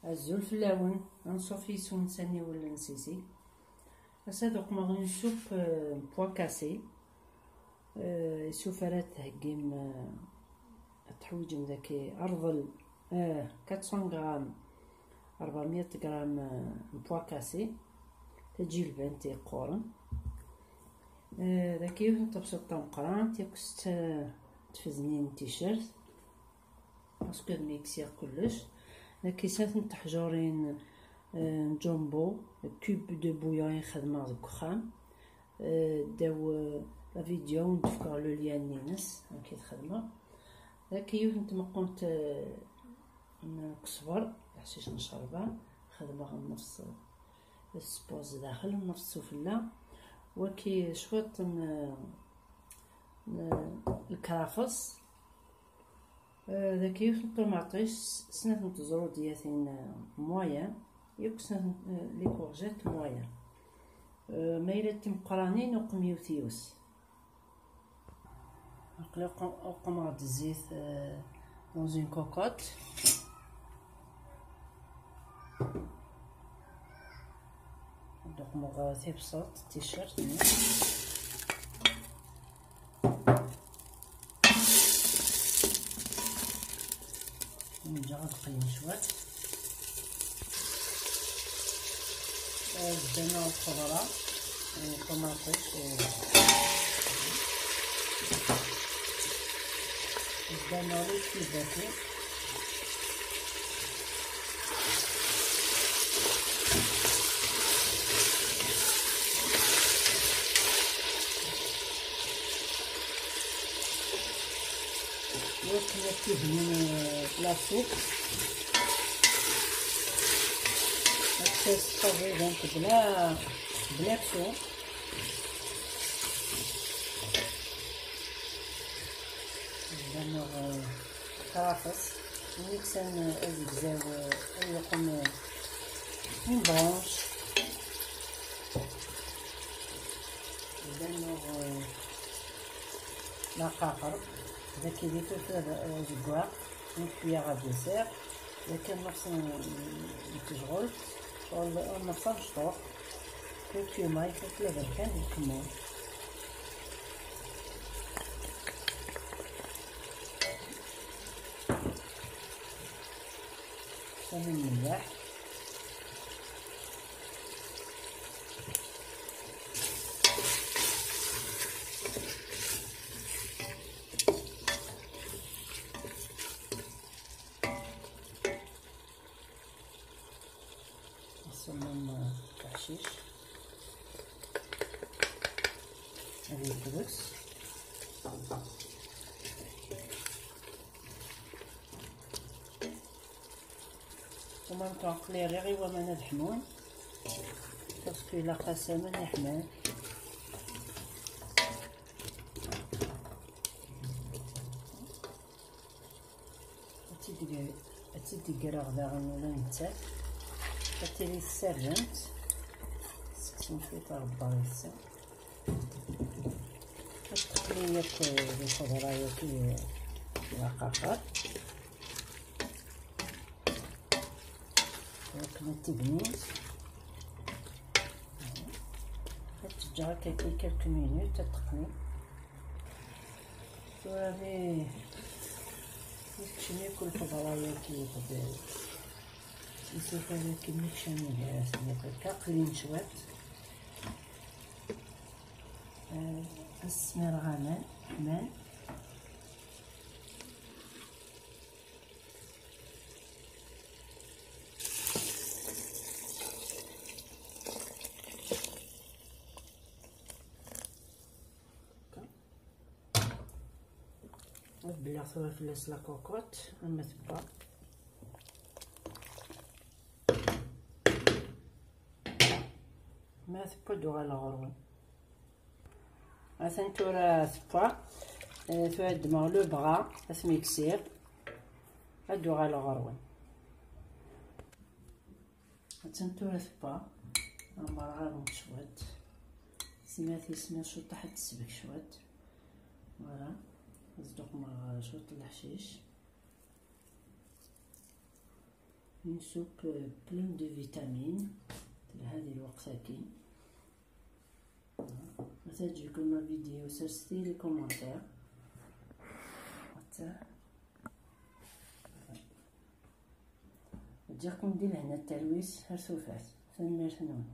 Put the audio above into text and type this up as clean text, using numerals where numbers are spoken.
الزول في اللون نصوفي سون ثاني ولا نسيسي. هسا دوك ما غادي نشوف بوا كاسي. السفرات تهكيم تحويجم ذاكي أرض 400 غرام 400 غرام بوا كاسي تجي البنتي قورن ذاكي نطبسو الطمقران تيكس تفزنين تيشيرت باسكو ميكسير كلش. ذاكي سات نتحجرين جامبو كوب دو بويون خدمة دوك خام داو لا فيديو ندفكر لو ليان نينس كي تخدمه. ذاكي نتمقنت نكسبر حشيش نشربها خدمة نفس السبوز داخل نفس السفلة وكي شويط الكرافس. ذاكي الطوماطيش سنة نتزرو دياثين مويا يوك سنة لي كورجيت مويا مايلة تمقرانين وقميوثيوس أقمع الزيت dans une cocotte. دوك مغاثي بساط تيشيرت نجعل قليل شوية الزينة والخضرة والطماطيش الزينة والكيباتي نكتب من بلاصوك نكتب طبي دونك بلا كسو دانو كرافس ميكسان ازبزاو ايقم من برانش دانو لاقاقر ذاك اللي فلفل زكواق نكويا غادي يسير لكن نفس نتشغل شغل نفس نشطوح كوكي ماي فلفل بركان الكمون ثاني الملح نصمم الحشيش هذه الكبس وما نتوقلي ريغي وما ندحمون باسكو إلا قسما نحمان تيدي غدا ولا نتاك كتيري السرنت سكسن شوية ربا يسا كتقليات الخضرايات الرقاقات وكنا تبنيت كتجرى كيكي كالك مينوت تتقني وراني نكشمي كل الخضرايات كي نسيت هذا كمية شامية هكا قليل شوية السمير غامان حمان بلا ثوى فلاس لاكوكوت أما تبا ما ثبا دوغا الغرون مثلا تورا ثبا ثوى دماغ لو بغا أثميكسير أدوغا الغرون مثلا تورا ثبا مرغا شوات سماتي سمات شو تحت السبك شوات فوالا نصدق مع شوية الحشيش une soupe pleine de vitamines لهذه الوقفة كي تعجبكم الفيديو سيرسي لي كومونتير تجيكم ندير هنا التلويس هرسوفات سنمير ثنون